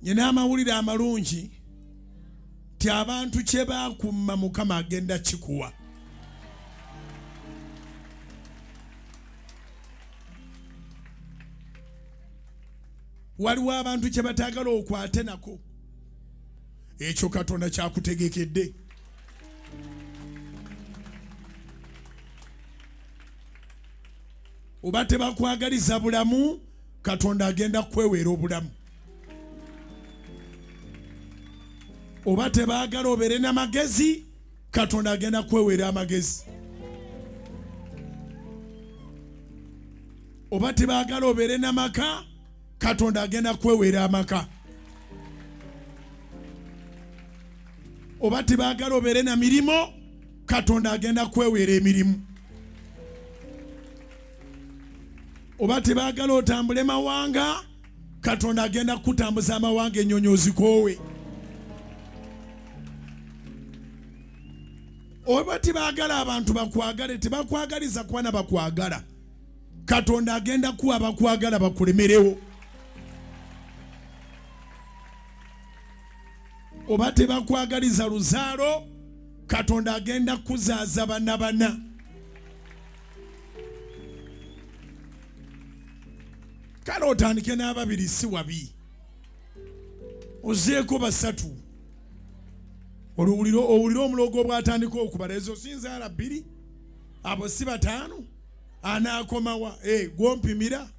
Nyina amawulire amalungi ti abantu kyebakumma Mukama agenda kikuwa. Waliwo abantu kyebatagala okwate nako. Ekyo Katonda kyakutegekedde. Oba tebakwagaliza bulamu, Katonda agenda kweweera obulamu. Oba tebaagala obeere n'amagezi, Katonda agenda kweweera amagezi. Oba tebaagala obeere n'amaka, Katonda agenda kweweera amaka. Oba tebaagala obeere na mirimo, Katonda agenda kweweera emirimu. Oba tebaagala otambule mawanga, Katonda agenda kutambuza amawanga ennyonyozi koowe. Oba tebaagala abantu bakwagale, tebakwagaliza kwana bakwagala, Katonda agenda kuwa bakwagala bakulemerewo. Oba tebakwagaliza luzaalo, Katonda agenda kuzaaza bana bana. Kale otandike n'ababiri si wabi, ozeeko basatu. Owulire omulogo bw'atandika okubala ezo sinzaala bbiri, abo si bataano, anaakomawa gwompimira.